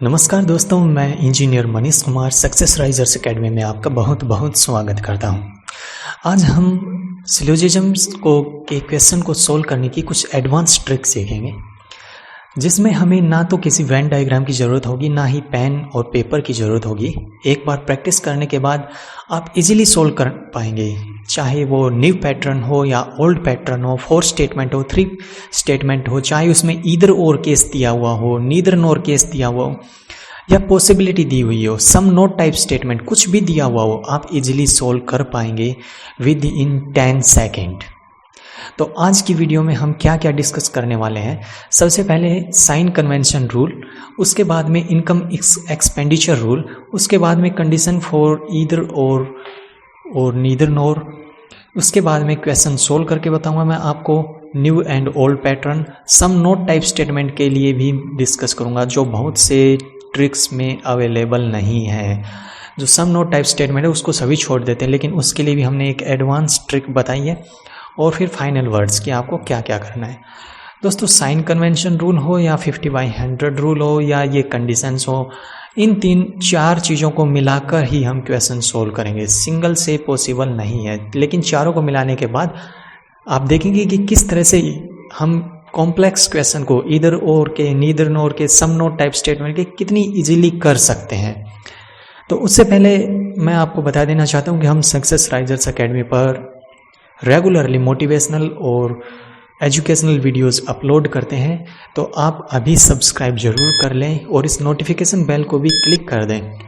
नमस्कार दोस्तों, मैं engineer Manish Kumar success risers academy में आपका बहुत बहुत स्वागत करता हूं। आज हम सिलोजिज्म्स के क्वेश्चन को सोल्व करने की कुछ एडवांस ट्रिक्स सीखेंगे, जिसमें हमें ना तो किसी वेन डायग्राम की ज़रूरत होगी, ना ही पेन और पेपर की ज़रूरत होगी। एक बार प्रैक्टिस करने के बाद आप इजीली सोल्व कर पाएंगे, चाहे वो न्यू पैटर्न हो या ओल्ड पैटर्न हो, 4 स्टेटमेंट हो, 3 स्टेटमेंट हो, चाहे उसमें ईदर और केस दिया हुआ हो, नीदर नोर केस दिया हुआ हो, या पॉसिबिलिटी दी हुई हो, सम नोट टाइप स्टेटमेंट कुछ भी दिया हुआ हो, आप इजीली सोल्व कर पाएंगे विद इन 10 सेकेंड। तो आज की वीडियो में हम क्या क्या डिस्कस करने वाले हैं। सबसे पहले साइन कन्वेंशन रूल, उसके बाद में इनकम एक्सपेंडिचर रूल, उसके बाद में condition for either or neither nor, उसके बाद में क्वेश्चन सोल्व करके बताऊंगा मैं आपको new and old pattern, some not type statement के लिए भी डिस्कस करूंगा जो बहुत से ट्रिक्स में अवेलेबल नहीं है। जो सम नोट टाइप स्टेटमेंट है उसको सभी छोड़ देते हैं, लेकिन उसके लिए भी हमने एक एडवांस ट्रिक बताई है। और फिर फाइनल वर्ड्स कि आपको क्या क्या करना है। दोस्तों, साइन कन्वेंशन रूल हो या 50/100 रूल हो या ये कंडीशंस हो, इन 3-4 चीज़ों को मिलाकर ही हम क्वेश्चन सोल्व करेंगे। सिंगल से पॉसिबल नहीं है, लेकिन चारों को मिलाने के बाद आप देखेंगे कि किस तरह से हम कॉम्प्लेक्स क्वेश्चन को ईदर और के, नीदर नोर के, सम नोट टाइप स्टेटमेंट के कितनी इजीली कर सकते हैं। तो उससे पहले मैं आपको बता देना चाहता हूँ कि हम सक्सेस राइजर्स एकेडमी पर रेगुलरली मोटिवेशनल और एजुकेशनल वीडियोस अपलोड करते हैं, तो आप अभी सब्सक्राइब जरूर कर लें और इस नोटिफिकेशन बेल को भी क्लिक कर दें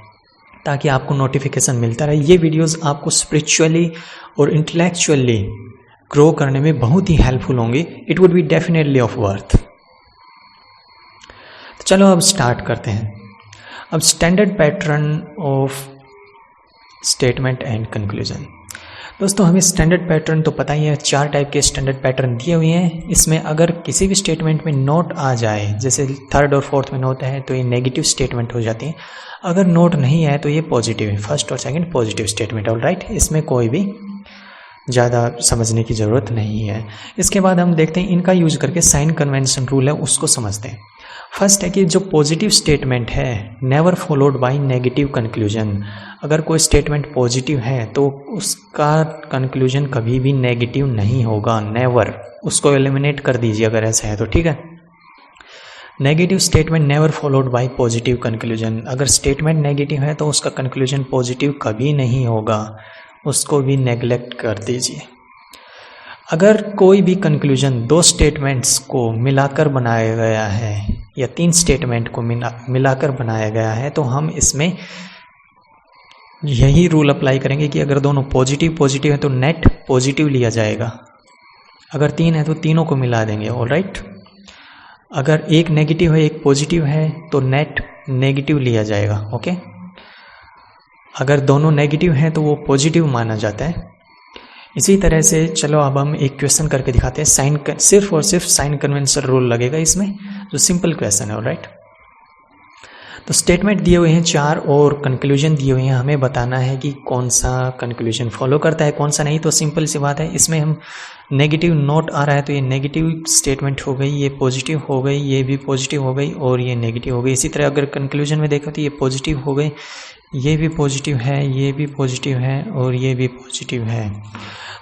ताकि आपको नोटिफिकेशन मिलता रहे। ये वीडियोस आपको स्पिरिचुअली और इंटेलेक्चुअली ग्रो करने में बहुत ही हेल्पफुल होंगी। It would be definitely of worth. तो चलो अब स्टार्ट करते हैं। अब standard pattern of statement and conclusion. दोस्तों, हमें स्टैंडर्ड पैटर्न तो पता ही है, 4 टाइप के स्टैंडर्ड पैटर्न दिए हुए हैं। इसमें अगर किसी भी स्टेटमेंट में नोट आ जाए, जैसे 3rd और 4th में नोट है तो ये नेगेटिव स्टेटमेंट हो जाती है। अगर नोट नहीं है तो ये पॉजिटिव है। 1st और 2nd पॉजिटिव स्टेटमेंट, ऑलराइट। इसमें कोई भी ज़्यादा समझने की ज़रूरत नहीं है। इसके बाद हम देखते हैं इनका यूज करके साइन कन्वेंशन रूल है उसको समझते हैं। फर्स्ट है कि जो पॉजिटिव स्टेटमेंट है never followed by negative conclusion. अगर कोई स्टेटमेंट पॉजिटिव है तो उसका कंक्लूजन कभी भी नेगेटिव नहीं होगा, नेवर। उसको एलिमिनेट कर दीजिए अगर ऐसा है तो, ठीक है। Negative statement never followed by positive conclusion. अगर स्टेटमेंट नेगेटिव है तो उसका कंक्लूजन पॉजिटिव कभी नहीं होगा, उसको भी नेग्लेक्ट कर दीजिए। अगर कोई भी कंक्लूजन 2 स्टेटमेंट्स को मिलाकर बनाया गया है या 3 स्टेटमेंट को मिलाकर बनाया गया है तो हम इसमें यही रूल अप्लाई करेंगे कि अगर दोनों पॉजिटिव है तो नेट पॉजिटिव लिया जाएगा। अगर 3 है तो तीनों को मिला देंगे, ऑलराइट। अगर एक नेगेटिव है एक पॉजिटिव है तो नेट नेगेटिव लिया जाएगा, ओके। अगर दोनों नेगेटिव हैं तो वो पॉजिटिव माना जाता है। इसी तरह से चलो अब हम एक क्वेश्चन करके दिखाते हैं। सिर्फ और सिर्फ साइन कन्वेंशन रूल लगेगा इसमें, जो सिंपल क्वेश्चन है, ऑलराइट। तो स्टेटमेंट दिए हुए हैं 4 और कंक्लूजन दिए हुए हैं। हमें बताना है कि कौन सा कंक्लूजन फॉलो करता है, कौन सा नहीं। तो सिंपल सी बात है, इसमें हम नेगेटिव नोट आ रहा है तो ये नेगेटिव स्टेटमेंट हो गई, ये पॉजिटिव हो गई, ये भी पॉजिटिव हो गई और ये नेगेटिव हो गई। इसी तरह अगर कंक्लूजन में देखो तो ये पॉजिटिव हो गई, ये भी पॉजिटिव है, ये भी पॉजिटिव है और ये भी पॉजिटिव है।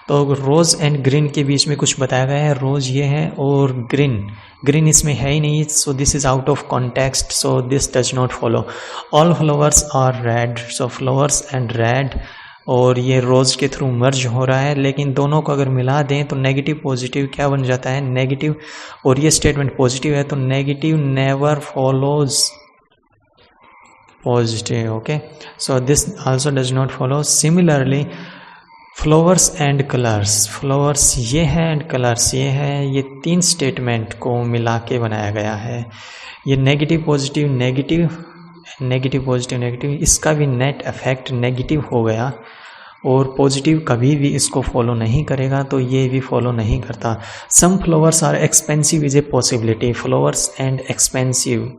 तो रोज एंड ग्रीन के बीच में कुछ बताया गया है। रोज ये है और ग्रीन इसमें है ही नहीं, so this is out of context, so this does not follow. All flowers are red, so flowers and red, और ये रोज के थ्रू मर्ज हो रहा है। लेकिन दोनों को अगर मिला दें तो नेगेटिव पॉजिटिव क्या बन जाता है, नेगेटिव। और ये स्टेटमेंट पॉजिटिव है तो negative never follows positive, okay. So this also does not follow. Similarly flowers and colours, flowers ये है एंड कलर्स ये है, ये 3 स्टेटमेंट को मिला के बनाया गया है। ये negative positive negative, negative positive negative, इसका भी नेट इफेक्ट नेगेटिव हो गया और पॉजिटिव कभी भी इसको फॉलो नहीं करेगा, तो ये भी फॉलो नहीं करता। Some flowers are expensive is a possibility, flowers and expensive,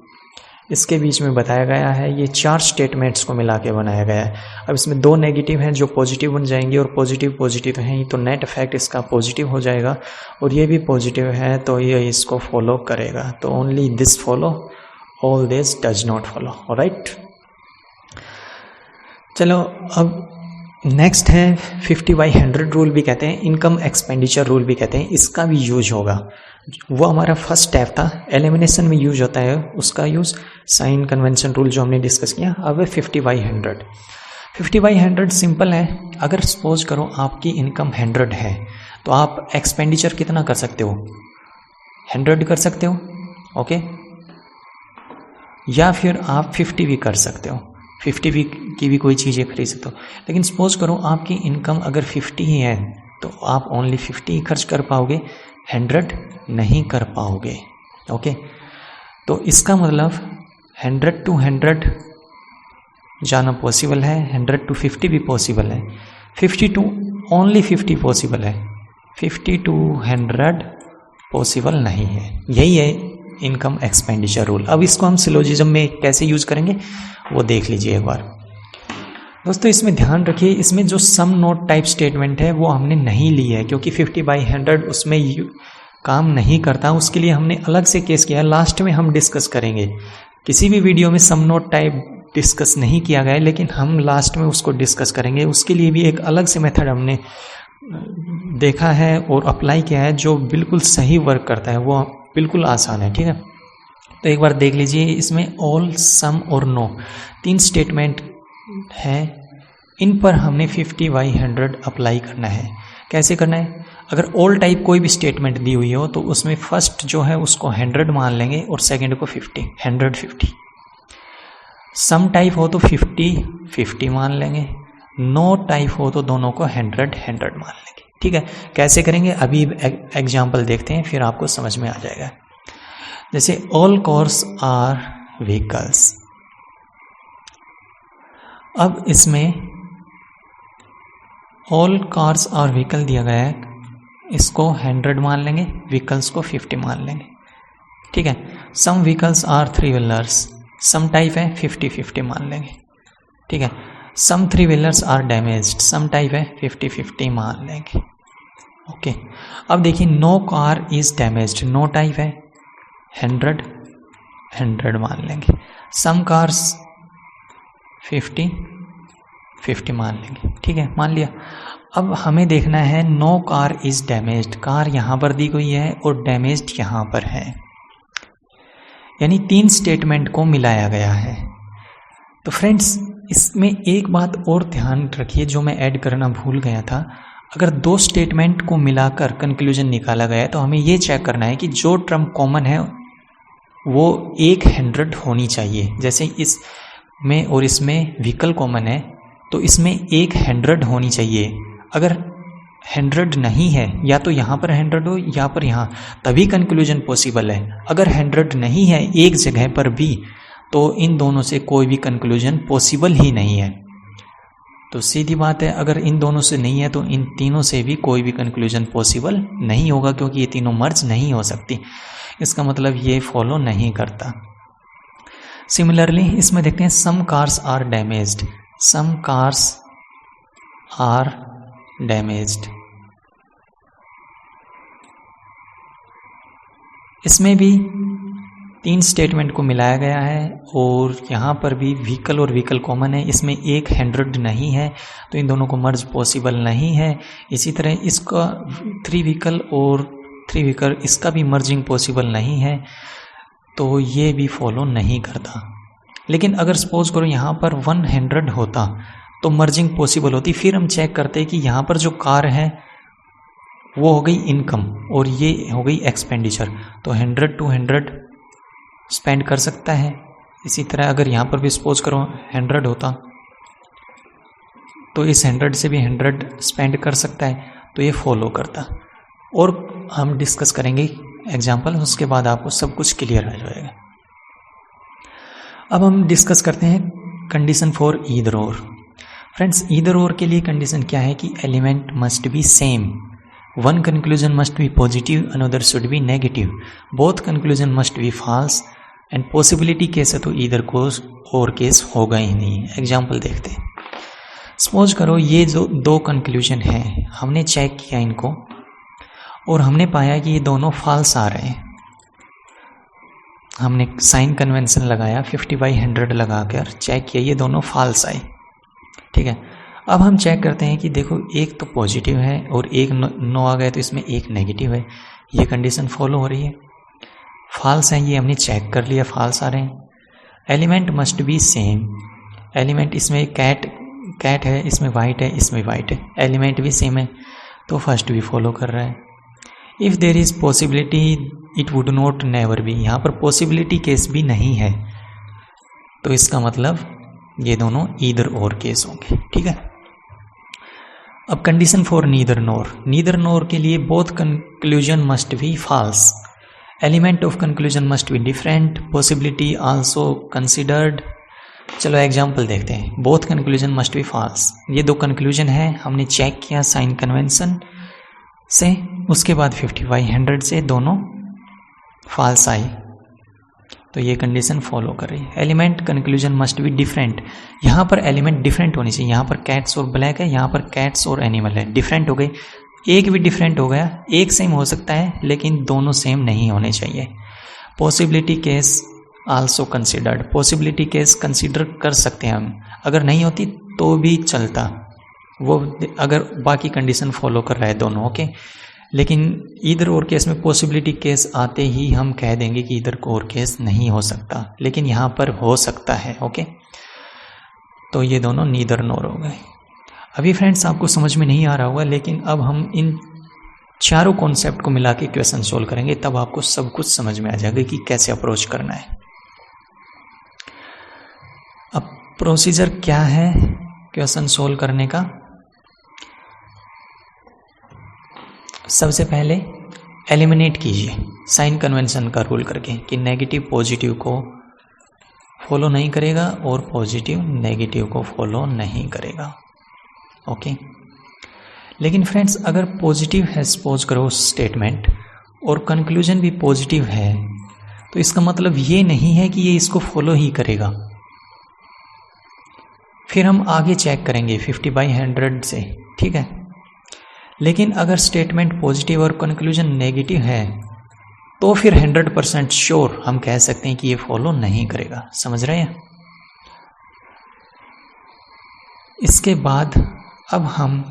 इसके बीच में बताया गया है। ये 4 स्टेटमेंट्स को मिला के बनाया गया है। अब इसमें 2 नेगेटिव हैं जो पॉजिटिव बन जाएंगे और पॉजिटिव हैं, तो नेट इफेक्ट इसका पॉजिटिव हो जाएगा। और ये भी पॉजिटिव है तो ये इसको फॉलो करेगा, तो only this follow all this does not follow, alright. चलो अब नेक्स्ट है 50/100 रूल भी कहते हैं, इनकम एक्सपेंडिचर रूल भी कहते हैं, इसका भी यूज होगा। वो हमारा फर्स्ट स्टेप था, एलिमिनेशन में यूज होता है उसका यूज, साइन कन्वेंशन रूल जो हमने डिस्कस किया। अब है 50/100। 50/100 सिंपल है, अगर सपोज करो आपकी इनकम 100 है तो आप एक्सपेंडिचर कितना कर सकते हो, 100 कर सकते हो, ओके। या फिर आप 50 भी कर सकते हो, 50 भी की भी कोई चीज़ें खरीद सकते हो। लेकिन सपोज करो आपकी इनकम अगर 50 ही है तो आप ओनली 50 ही खर्च कर पाओगे, 100 नहीं कर पाओगे, ओके। तो इसका मतलब 100 to 100 जाना पॉसिबल है, 100 to 50 भी पॉसिबल है, 50 to ओनली 50 पॉसिबल है, 50 to 100 पॉसिबल नहीं है। यही है इनकम एक्सपेंडिचर रूल। अब इसको हम सिलोजिज्म में कैसे यूज करेंगे वो देख लीजिए एक बार। दोस्तों इसमें ध्यान रखिए, इसमें जो सम नोट टाइप स्टेटमेंट है वो हमने नहीं ली है, क्योंकि 50/100 उसमें काम नहीं करता, उसके लिए हमने अलग से केस किया, लास्ट में हम डिस्कस करेंगे। किसी भी वीडियो में सम नोट टाइप डिस्कस नहीं किया गया है, लेकिन हम लास्ट में उसको डिस्कस करेंगे। उसके लिए भी एक अलग से मेथड हमने देखा है और अप्लाई किया है जो बिल्कुल सही वर्क करता है, वो बिल्कुल आसान है, ठीक है। तो एक बार देख लीजिए, इसमें ऑल, सम और नो 3 स्टेटमेंट हैं, इन पर हमने 50/100 अप्लाई करना है। कैसे करना है, अगर ऑल टाइप कोई भी स्टेटमेंट दी हुई हो तो उसमें फर्स्ट जो है उसको 100 मान लेंगे और सेकंड को 50, 100-50। सम टाइप हो तो 50-50 मान लेंगे, नो टाइप हो तो दोनों को 100-100 मान लेंगे, ठीक है। कैसे करेंगे अभी एग्जाम्पल देखते हैं, फिर आपको समझ में आ जाएगा। जैसे ऑल कार्स आर व्हीकल्स, अब इसमें ऑल कार्स आर व्हीकल दिया गया है, इसको 100 मान लेंगे, व्हीकल्स को 50 मान लेंगे, ठीक है। Some vehicles are 3 wheelers, some type है 50-50 मान लेंगे, ठीक है। Some 3 wheelers are damaged, some type है 50-50 मान लेंगे, ओके। अब देखिए no car is damaged, no type है 100 मान लेंगे, सम कार्स 50 मान लेंगे, ठीक है, मान लिया। अब हमें देखना है no car is damaged, car यहाँ पर दी गई है और डैमेज्ड यहाँ पर है, यानी 3 स्टेटमेंट को मिलाया गया है। तो फ्रेंड्स इसमें एक बात और ध्यान रखिए जो मैं ऐड करना भूल गया था, अगर 2 स्टेटमेंट को मिलाकर कंक्लूजन निकाला गया है तो हमें ये चेक करना है कि जो टर्म कॉमन है वो एक 100 होनी चाहिए। जैसे इसमें और इसमें व्हीकल कॉमन है तो इसमें एक 100 होनी चाहिए। अगर 100 नहीं है, या तो यहाँ पर 100 हो या पर यहाँ, तभी कंक्लूजन पॉसिबल है। अगर 100 नहीं है एक जगह पर भी तो इन दोनों से कोई भी कंक्लूजन पॉसिबल ही नहीं है। तो सीधी बात है, अगर इन दोनों से नहीं है तो इन तीनों से भी कोई भी कंक्लूजन पॉसिबल नहीं होगा, क्योंकि ये तीनों मर्ज नहीं हो सकती। इसका मतलब ये फॉलो नहीं करता। सिमिलरली इसमें देखते हैं some cars are damaged, some cars are damaged, इसमें भी 3 स्टेटमेंट को मिलाया गया है और यहाँ पर भी व्हीकल और व्हीकल कॉमन है, इसमें एक 100 नहीं है तो इन दोनों को मर्ज पॉसिबल नहीं है। इसी तरह इसका 3 व्हीकल और 3 व्हीकल, इसका भी मर्जिंग पॉसिबल नहीं है, तो ये भी फॉलो नहीं करता। लेकिन अगर सपोज करो यहाँ पर 100 होता तो मर्जिंग पॉसिबल होती। फिर हम चेक करते हैं कि यहाँ पर जो कार है वो हो गई इनकम और ये हो गई एक्सपेंडिचर, तो 100 to 100 स्पेंड कर सकता है। इसी तरह अगर यहाँ पर भी सपोज करो 100 होता तो इस 100 से भी 100 स्पेंड कर सकता है, तो ये फॉलो करता। और हम डिस्कस करेंगे एग्जाम्पल, उसके बाद आपको सब कुछ क्लियर आ जाएगा। अब हम डिस्कस करते हैं condition for either or. Friends either or के लिए कंडीशन क्या है कि element must be same, one conclusion must be positive, another should be negative, both conclusion must be false and possibility case है तो ईदर कोस और केस होगा ही नहीं। एग्जाम्पल देखते हैं। सपोज करो ये जो 2 कंक्लूजन हैं, हमने चेक किया इनको और हमने पाया कि ये दोनों फॉल्स आ रहे हैं। हमने साइन कन्वेंशन लगाया 50/100 लगाकर चेक किया, ये दोनों फॉल्स आए। ठीक है, अब हम चेक करते हैं कि देखो एक तो पॉजिटिव है और एक नो आ गया, तो इसमें एक नेगेटिव है, ये कंडीशन फॉलो हो रही है। फॉल्स है, ये हमने चेक कर लिया, फॉल्स आ रहे हैं। Element must be same, element इसमें कैट है, इसमें वाइट है, इसमें वाइट है, एलिमेंट भी सेम है, तो फर्स्ट भी फॉलो कर रहा है। If there is possibility it would not never be, यहाँ पर पॉसिबिलिटी केस भी नहीं है, तो इसका मतलब ये दोनों ईदर और केस होंगे। ठीक है, अब कंडीशन फॉर नीदर नोर के लिए both conclusion must be false, element of conclusion must be different, possibility also considered. चलो एग्जाम्पल देखते हैं। Both conclusion must be false, ये दो कंक्लूजन है, हमने चेक किया साइन कन्वेंशन से, उसके बाद 50/100 से दोनों फॉल्स आई, तो ये कंडीशन फॉलो कर रही है। Element conclusion must be different, यहाँ पर एलिमेंट डिफरेंट होनी चाहिए, यहाँ पर कैट्स और ब्लैक है, यहाँ पर कैट्स और एनिमल है, डिफरेंट हो गई, एक भी डिफरेंट हो गया, एक सेम हो सकता है लेकिन दोनों सेम नहीं होने चाहिए। Possibility case also considered, possibility case consider कर सकते हैं हम, अगर नहीं होती तो भी चलता, वो अगर बाकी कंडीशन फॉलो कर रहा है दोनों, ओके। लेकिन इधर और केस में पॉसिबिलिटी केस आते ही हम कह देंगे कि इधर और केस नहीं हो सकता, लेकिन यहाँ पर हो सकता है, ओके। तो ये दोनों नीदर नोर हो गए। अभी फ्रेंड्स आपको समझ में नहीं आ रहा होगा, लेकिन अब हम इन चारों कॉन्सेप्ट को मिला के क्वेश्चन सोल्व करेंगे, तब आपको सब कुछ समझ में आ जाएगा कि कैसे अप्रोच करना है। अब प्रोसीजर क्या है क्वेश्चन सोल्व करने का? सबसे पहले एलिमिनेट कीजिए साइन कन्वेंशन का रूल करके कि नेगेटिव पॉजिटिव को फॉलो नहीं करेगा और पॉजिटिव नेगेटिव को फॉलो नहीं करेगा, ओके। लेकिन फ्रेंड्स अगर पॉजिटिव है सपोज करो स्टेटमेंट और कंक्लूजन भी पॉजिटिव है, तो इसका मतलब ये नहीं है कि ये इसको फॉलो ही करेगा। फिर हम आगे चेक करेंगे 50/100 से, ठीक है। लेकिन अगर स्टेटमेंट पॉजिटिव और कंक्लूजन नेगेटिव है तो फिर 100% श्योर हम कह सकते हैं कि ये फॉलो नहीं करेगा, समझ रहे हैं। इसके बाद अब हम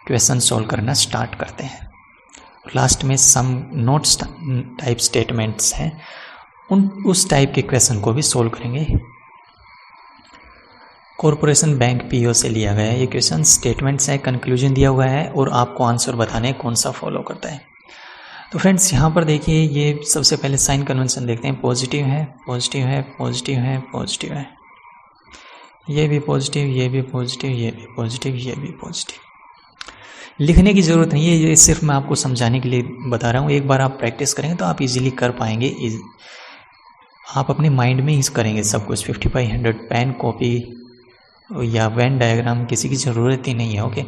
क्वेश्चन सॉल्व करना स्टार्ट करते हैं। लास्ट में सम नोट्स टाइप स्टेटमेंट्स हैं, उस टाइप के क्वेश्चन को भी सॉल्व करेंगे। कॉरपोरेशन बैंक पीओ से लिया गया है ये क्वेश्चन, स्टेटमेंट्स है, कंक्लूजन दिया हुआ है और आपको आंसर बताने हैं कौन सा फॉलो करता है। तो फ्रेंड्स यहाँ पर देखिए, ये सबसे पहले साइन कन्वेंशन देखते हैं। पॉजिटिव है, पॉजिटिव है, पॉजिटिव है, पॉजिटिव है, ये भी पॉजिटिव, ये भी पॉजिटिव, ये भी पॉजिटिव, ये भी पॉजिटिव। लिखने की ज़रूरत नहीं है, ये सिर्फ मैं आपको समझाने के लिए बता रहा हूँ। एक बार आप प्रैक्टिस करेंगे तो आप इजीली कर पाएंगे, आप अपने माइंड में ही करेंगे सब कुछ। 50/100 पेन कॉपी या वेन डायग्राम किसी की ज़रूरत ही नहीं है, ओके।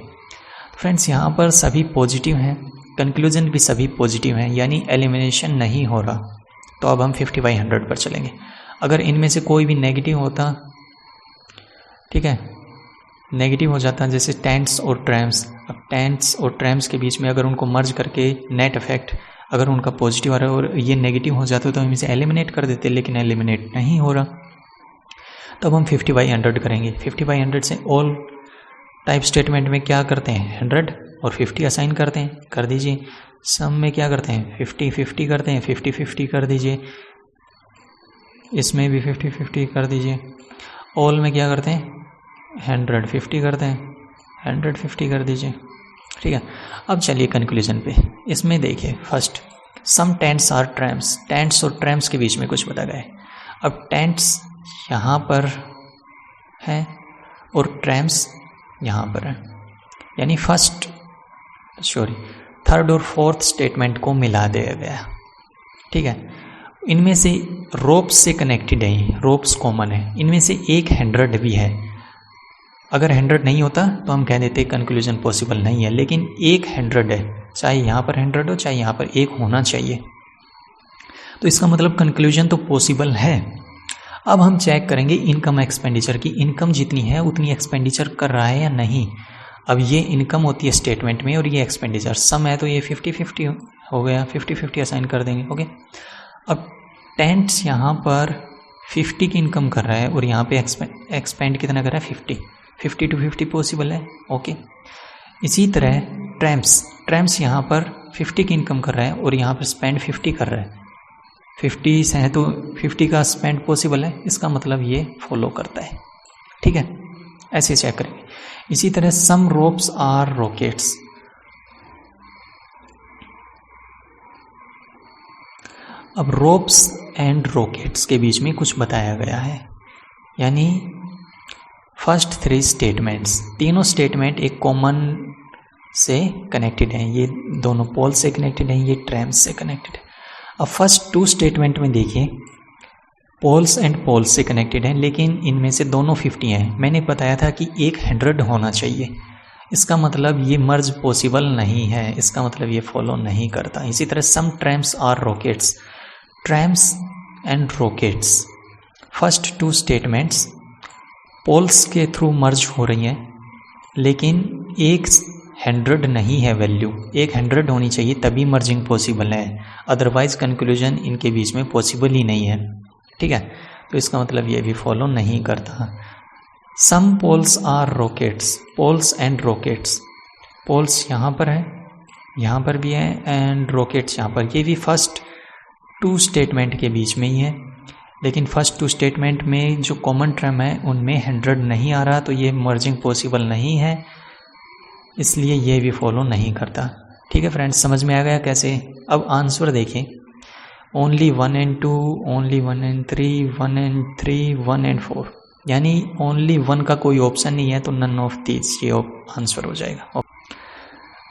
फ्रेंड्स यहाँ पर सभी पॉजिटिव हैं, कंक्लूजन भी सभी पॉजिटिव हैं, यानी एलिमिनेशन नहीं हो रहा। तो अब हम 50/100 पर चलेंगे। अगर इनमें से कोई भी नेगेटिव होता, ठीक है, नेगेटिव हो जाता, जैसे टेंट्स और ट्रैम्स। अब टेंट्स और ट्रैम्स के बीच में अगर उनको मर्ज करके नेट इफेक्ट अगर उनका पॉजिटिव आ रहा है और ये नेगेटिव हो जाता तो हम इसे एलिमिनेट कर देते, लेकिन एलिमिनेट नहीं हो रहा। तो अब हम 50/100 करेंगे। 50/100 से ऑल टाइप स्टेटमेंट में क्या करते हैं, 100 और 50 असाइन करते हैं, कर दीजिए। सम में क्या करते हैं, 50/50 करते हैं, 50/50 कर दीजिए। इसमें भी 50/50 कर दीजिए। ऑल में क्या करते हैं, 100/50 करते हैं, 100/50 कर दीजिए, ठीक है। अब चलिए कंक्लूजन पे। इसमें देखिए first some tents are trams, tents और ट्रैम्स के बीच में कुछ बता गया है। अब टेंट्स यहाँ पर है और ट्रैम्स यहाँ पर है, यानी थर्ड और फोर्थ स्टेटमेंट को मिला दिया गया, ठीक है। इनमें से रोप्स से कनेक्टेड है, रोप्स कॉमन है, इनमें से एक 100 भी है। अगर 100 नहीं होता तो हम कह देते कंक्लूजन पॉसिबल नहीं है, लेकिन एक 100 है, चाहे यहाँ पर 100 हो चाहे यहाँ पर एक होना चाहिए, तो इसका मतलब कंक्लूजन तो पॉसिबल है। अब हम चेक करेंगे इनकम एक्सपेंडिचर की, इनकम जितनी है उतनी एक्सपेंडिचर कर रहा है या नहीं। अब ये इनकम होती है स्टेटमेंट में और ये एक्सपेंडिचर, सम है तो ये 50/50 हो गया, 50/50 असाइन कर देंगे, ओके। अब टेंट्स यहाँ पर 50 की इनकम कर रहा है और यहाँ पे एक्सपेंड कितना कर रहा है 50 to 50 पॉसिबल है। ओके, इसी तरह ट्रैम्प्स यहाँ पर 50 की इनकम कर रहा है और यहाँ पर स्पेंड 50 कर रहा है। 50 से है तो 50 का स्पेंड पॉसिबल है, इसका मतलब ये फॉलो करता है। ठीक है, ऐसे चेक करेंगे। इसी तरह सम रोप्स आर रॉकेट्स, अब रोप्स एंड रॉकेट्स के बीच में कुछ बताया गया है, यानी फर्स्ट 3 स्टेटमेंट्स, तीनों स्टेटमेंट एक कॉमन से कनेक्टेड हैं, ये दोनों पोल से कनेक्टेड हैं, ये ट्रैम्स से कनेक्टेड है। अब फर्स्ट 2 स्टेटमेंट में देखिए पोल्स एंड पोल्स से कनेक्टेड हैं, लेकिन इनमें से दोनों 50 हैं। मैंने बताया था कि एक 100 होना चाहिए, इसका मतलब ये मर्ज पॉसिबल नहीं है, इसका मतलब ये फॉलो नहीं करता। इसी तरह some trams are rockets, trams and rockets first 2 statements polls के थ्रू मर्ज हो रही हैं, लेकिन एक 100 नहीं है वैल्यू, एक 100 होनी चाहिए तभी मर्जिंग पॉसिबल है, अदरवाइज कंक्लूजन इनके बीच में पॉसिबल ही नहीं है। ठीक है, तो इसका मतलब ये भी फॉलो नहीं करता। Some polls are rockets, polls and rockets, polls यहाँ पर है, यहाँ पर भी है, एंड रॉकेट्स यहाँ पर, ये भी फर्स्ट 2 स्टेटमेंट के बीच में ही है, लेकिन फर्स्ट 2 स्टेटमेंट में जो कॉमन टर्म है उनमें 100 नहीं आ रहा, तो ये मर्जिंग पॉसिबल नहीं है, इसलिए ये भी फॉलो नहीं करता। ठीक है फ्रेंड्स, समझ में आ गया कैसे। अब आंसर देखें, only 1 and 2, only 1 and 3, 1 and 3, 1 and 4, यानी ओनली 1 का कोई ऑप्शन नहीं है, तो नन ऑफ दीज ये आंसर हो जाएगा।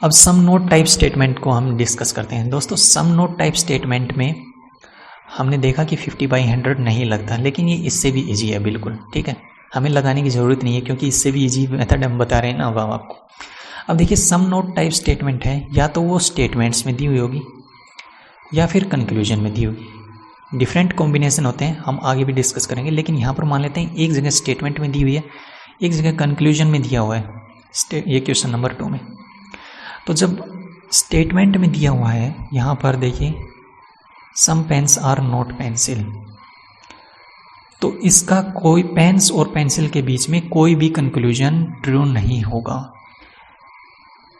अब सम नोट टाइप स्टेटमेंट को हम डिस्कस करते हैं। दोस्तों, सम नोट टाइप स्टेटमेंट में हमने देखा कि 50/100 नहीं लगता, लेकिन ये इससे भी इजी है बिल्कुल। ठीक है, हमें लगाने की ज़रूरत नहीं है, क्योंकि इससे भी इजी मेथड हम बता रहे हैं ना अब आपको। अब देखिए, सम नोट टाइप स्टेटमेंट है, या तो वो स्टेटमेंट्स में दी हुई होगी या फिर कंक्लूजन में दी होगी। डिफरेंट कॉम्बिनेशन होते हैं, हम आगे भी डिस्कस करेंगे, लेकिन यहाँ पर मान लेते हैं एक जगह स्टेटमेंट में दी हुई है, एक जगह कंक्लूजन में दिया हुआ है, ये क्वेश्चन नंबर 2 में। तो जब स्टेटमेंट में दिया हुआ है, यहाँ पर देखिए सम पेन्स आर नॉट पेंसिल, तो इसका कोई पेन्स और पेंसिल के बीच में कोई भी कंक्लूजन ट्रू नहीं होगा।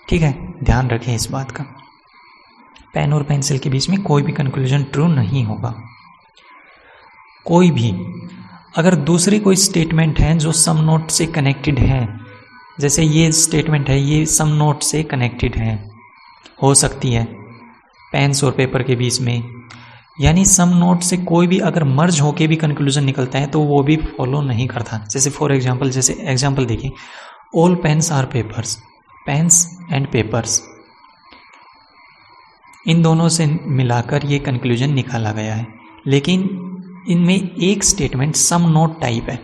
ठीक है, ध्यान रखें इस बात का, पेन और पेंसिल के बीच में कोई भी कंक्लूजन ट्रू नहीं होगा। कोई भी अगर दूसरी कोई स्टेटमेंट है जो सम नोट से कनेक्टेड है, जैसे ये स्टेटमेंट है, ये सम नोट से कनेक्टेड है, हो सकती है पेन्स और पेपर के बीच में, यानी सम नोट से कोई भी अगर मर्ज होके भी कंक्लूजन निकलता है तो वो भी फॉलो नहीं करता। जैसे फॉर एग्जांपल, जैसे एग्जांपल देखिए, all pens are papers, pens and papers, इन दोनों से मिलाकर ये कंक्लूजन निकाला गया है, लेकिन इनमें एक स्टेटमेंट सम नोट टाइप है,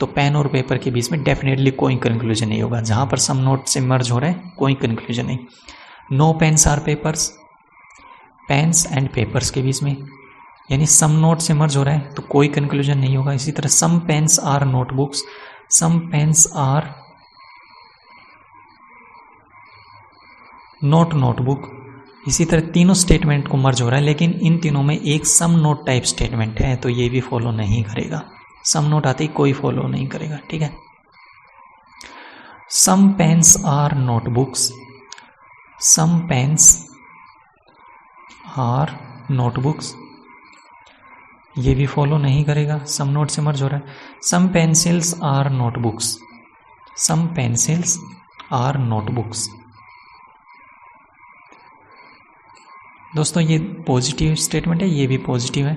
तो पेन और पेपर के बीच में डेफिनेटली कोई कंक्लूजन नहीं होगा। जहाँ पर सम नोट से मर्ज हो रहा है कोई कंक्लूजन नहीं। No pens are papers, pens and papers के बीच में, यानी सम नोट से मर्ज हो रहा है तो कोई कंक्लूजन नहीं होगा। इसी तरह some pens are notebooks, some pens are note notebook, इसी तरह तीनों स्टेटमेंट को मर्ज हो रहा है, लेकिन इन तीनों में एक सम नोट टाइप स्टेटमेंट है, तो ये भी फॉलो नहीं करेगा। सम नोट आते ही कोई फॉलो नहीं करेगा। ठीक है, some pens are notebooks, some pens are notebooks, ये भी फॉलो नहीं करेगा, सम नोट से मर्ज हो रहा है। Some pencils are notebooks, some pencils are notebooks, दोस्तों ये पॉजिटिव स्टेटमेंट है, ये भी पॉजिटिव है।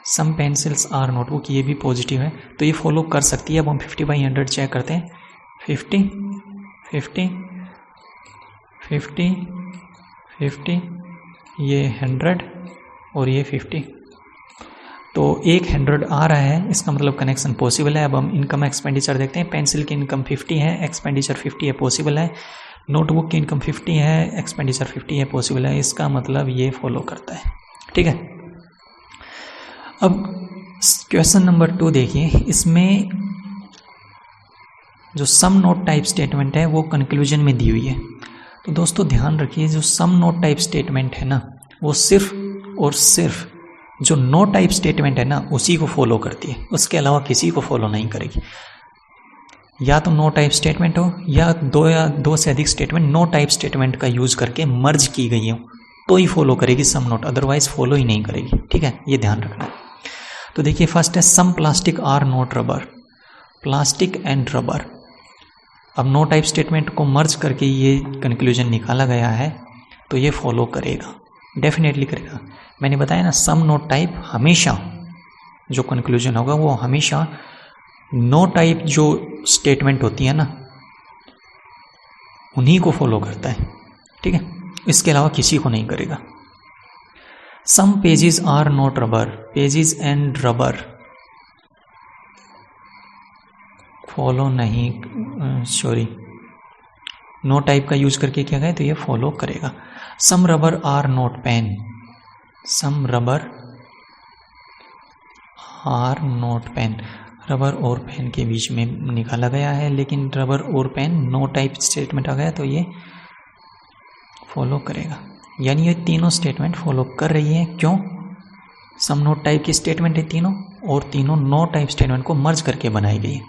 सम पेंसिल्स आर नोटबुक, ये भी पॉजिटिव है, तो ये फॉलो कर सकती है। अब हम 50/100 चेक करते हैं। 50 50 50 50, ये 100 और ये 50, तो एक 100 आ रहा है, इसका मतलब कनेक्शन पॉसिबल है। अब हम इनकम एक्सपेंडिचर देखते हैं। पेंसिल की इनकम 50 है, एक्सपेंडिचर 50 है, पॉसिबल है। नोटबुक की इनकम 50 है, एक्सपेंडिचर 50 है, पॉसिबल है, इसका मतलब ये फॉलो करता है। ठीक है, अब क्वेश्चन नंबर 2 देखिए, इसमें जो सम नोट टाइप स्टेटमेंट है वो कंक्लूजन में दी हुई है। तो दोस्तों ध्यान रखिए, जो सम नोट टाइप स्टेटमेंट है ना, वो सिर्फ और सिर्फ जो नो टाइप स्टेटमेंट है ना उसी को फॉलो करती है, उसके अलावा किसी को फॉलो नहीं करेगी। या तो नो टाइप स्टेटमेंट हो या दो से अधिक स्टेटमेंट नो टाइप स्टेटमेंट का यूज करके मर्ज की गई हो तो ही फॉलो करेगी सम नोट, अदरवाइज फॉलो ही नहीं करेगी। ठीक है, ये ध्यान रखना है। तो देखिए फर्स्ट है some plastic are not rubber, plastic and rubber. अब नो टाइप स्टेटमेंट को मर्ज करके ये कंक्लूजन निकाला गया है तो ये फॉलो करेगा, डेफिनेटली करेगा। मैंने बताया ना सम नोट टाइप हमेशा जो कंक्लूजन होगा वो हमेशा नो टाइप जो स्टेटमेंट होती है ना उन्हीं को फॉलो करता है। ठीक है, इसके अलावा किसी को नहीं करेगा। Some pages are not rubber, pages and rubber follow नहीं, सॉरी नो टाइप का यूज करके क्या गया तो ये फॉलो करेगा। Some rubber are not pen, some rubber are not pen, rubber और पेन के बीच में निकाला गया है, लेकिन रबर और पेन नो टाइप स्टेटमेंट आ गया तो ये फॉलो करेगा। यानी ये तीनों स्टेटमेंट फॉलो कर रही है। क्यों? सम नोट टाइप की स्टेटमेंट है तीनों, और तीनों नो टाइप स्टेटमेंट को मर्ज करके बनाई गई है।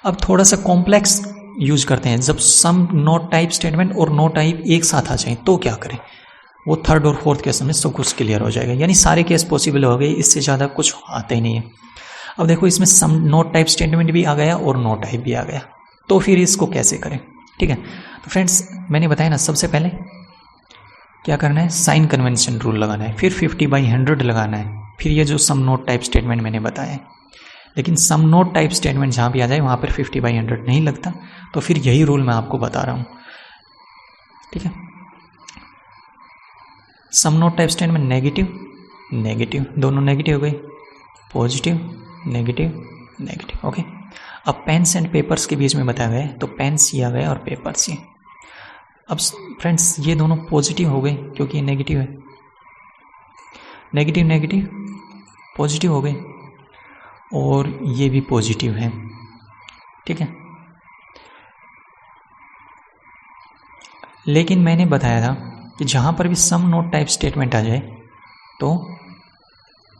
अब थोड़ा सा कॉम्प्लेक्स यूज करते हैं, जब सम नोट टाइप स्टेटमेंट और नो टाइप एक साथ आ जाए तो क्या करें, वो थर्ड और फोर्थ केस में सब कुछ क्लियर हो जाएगा। यानी सारे केस पॉसिबल हो गए, इससे ज़्यादा कुछ आता ही नहीं है। अब देखो इसमें सम नोट टाइप स्टेटमेंट भी आ गया और नो टाइप भी आ गया, तो फिर इसको कैसे करें। ठीक है, तो फ्रेंड्स मैंने बताया ना सबसे पहले क्या करना है, साइन कन्वेंशन रूल लगाना है, फिर 50/100 लगाना है, फिर ये जो सम नोट टाइप स्टेटमेंट मैंने बताया है। लेकिन सम नोट टाइप स्टेटमेंट जहाँ भी आ जाए वहाँ पर 50/100 नहीं लगता, तो फिर यही रूल मैं आपको बता रहा हूँ। ठीक है, some not type statement negative negative, दोनों नेगेटिव हो गई, पॉजिटिव नेगेटिव नेगेटिव। ओके, अब पेन्स एंड पेपर्स के बीच में बताया गया है, तो पेन्स ये आ गया और पेपर्स ये। अब फ्रेंड्स ये दोनों पॉजिटिव हो गए क्योंकि ये नेगेटिव है, नेगेटिव नेगेटिव पॉजिटिव हो गए, और ये भी पॉजिटिव है। ठीक है, लेकिन मैंने बताया था कि जहाँ पर भी सम नोट टाइप स्टेटमेंट आ जाए तो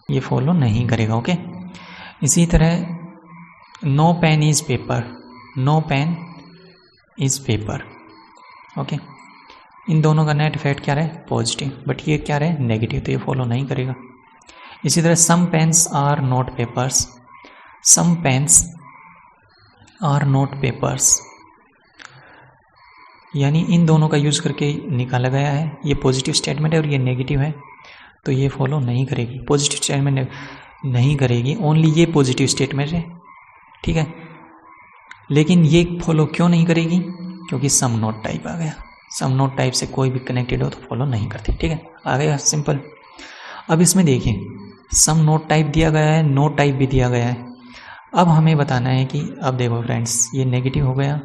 ये फॉलो नहीं करेगा। ओके, इसी तरह no pen is paper, no pen is paper. Okay, इन दोनों का नेट इफेक्ट क्या रहे, पॉजिटिव, बट ये क्या रहे, नेगेटिव, तो ये फॉलो नहीं करेगा। इसी तरह some pens are not papers, some pens are not papers, यानी इन दोनों का यूज करके निकाला गया है। ये पॉजिटिव स्टेटमेंट है और ये नेगेटिव है, तो ये फॉलो नहीं करेगी, पॉजिटिव स्टेटमेंट नहीं करेगी, ओनली ये पॉजिटिव स्टेटमेंट है। ठीक है, लेकिन ये फॉलो क्यों नहीं करेगी, क्योंकि सम नोट टाइप आ गया, सम नोट टाइप से कोई भी कनेक्टेड हो तो फॉलो नहीं करती। ठीक है, आ गया सिंपल। अब इसमें देखिए सम नोट टाइप दिया गया है, नो टाइप भी दिया गया है। अब हमें बताना है कि अब देखो फ्रेंड्स ये नेगेटिव हो गया,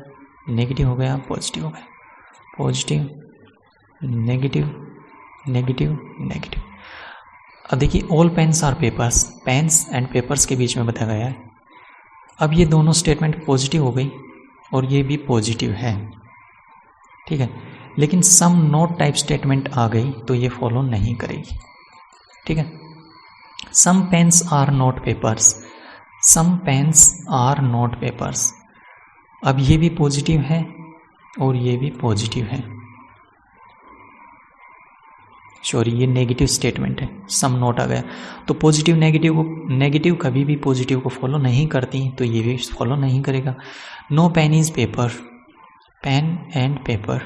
नेगेटिव हो गया, पॉजिटिव हो गया, पॉजिटिव नेगेटिव नेगेटिव नेगेटिव। अब देखिए all pens are papers, pens and papers के बीच में बताया गया है। अब ये दोनों स्टेटमेंट पॉजिटिव हो गई और ये भी पॉजिटिव है। ठीक है, लेकिन सम नोट टाइप स्टेटमेंट आ गई तो ये फॉलो नहीं करेगी। ठीक है, some pens are not papers, some pens are not papers. अब ये भी पॉजिटिव है और ये भी पॉजिटिव है, सॉरी ये नेगेटिव स्टेटमेंट है, सम नोट आ गया तो पॉजिटिव नेगेटिव को, नेगेटिव कभी भी पॉजिटिव को फॉलो नहीं करती, तो ये भी फॉलो नहीं करेगा। No pen is paper, pen and paper,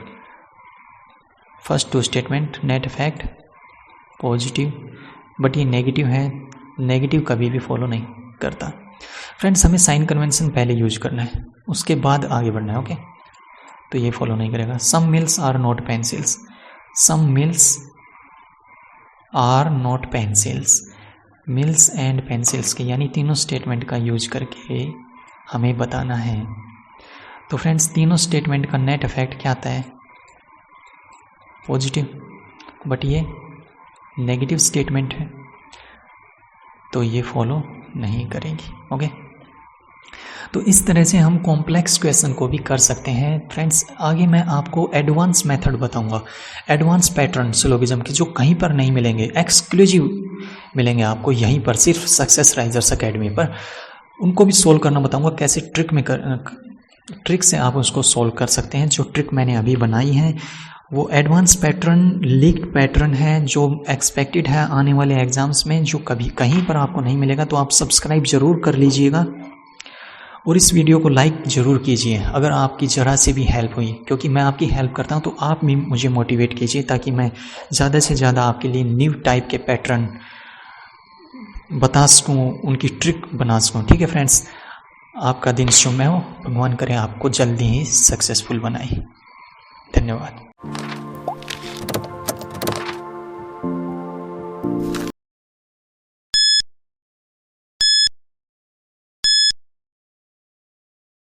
first two statement net effect positive, but ये नेगेटिव है, नेगेटिव कभी भी फॉलो नहीं करता। फ्रेंड्स हमें साइन कन्वेंशन पहले यूज करना है, उसके बाद आगे बढ़ना है। ओके, तो ये फॉलो नहीं करेगा। Some mills are not pencils, some mills are not pencils, mills and pencils के यानी तीनों स्टेटमेंट का यूज करके हमें बताना है। तो फ्रेंड्स तीनों स्टेटमेंट का नेट इफेक्ट क्या आता है, पॉजिटिव, बट ये नेगेटिव स्टेटमेंट है तो ये फॉलो नहीं करेगी। ओके, तो इस तरह से हम कॉम्प्लेक्स क्वेश्चन को भी कर सकते हैं। फ्रेंड्स आगे मैं आपको एडवांस मेथड बताऊंगा, एडवांस पैटर्न सिलोगिज्म के जो कहीं पर नहीं मिलेंगे, एक्सक्लूसिव मिलेंगे आपको यहीं पर, सिर्फ सक्सेस राइजर्स एकेडमी पर। उनको भी सोल्व करना बताऊंगा, कैसे ट्रिक से आप उसको सोल्व कर सकते हैं। जो ट्रिक मैंने अभी बनाई है वो एडवांस पैटर्न, लीक्ड पैटर्न है, जो एक्सपेक्टेड है आने वाले एग्जाम्स में, जो कभी कहीं पर आपको नहीं मिलेगा। तो आप सब्सक्राइब जरूर कर लीजिएगा और इस वीडियो को लाइक ज़रूर कीजिए अगर आपकी ज़रा से भी हेल्प हुई, क्योंकि मैं आपकी हेल्प करता हूं तो आप भी मुझे मोटिवेट कीजिए ताकि मैं ज़्यादा से ज़्यादा आपके लिए न्यू टाइप के पैटर्न बता सकूं, उनकी ट्रिक बना सकूं। ठीक है फ्रेंड्स, आपका दिन शुभ हो, भगवान करे आपको जल्दी ही सक्सेसफुल बनाए। धन्यवाद।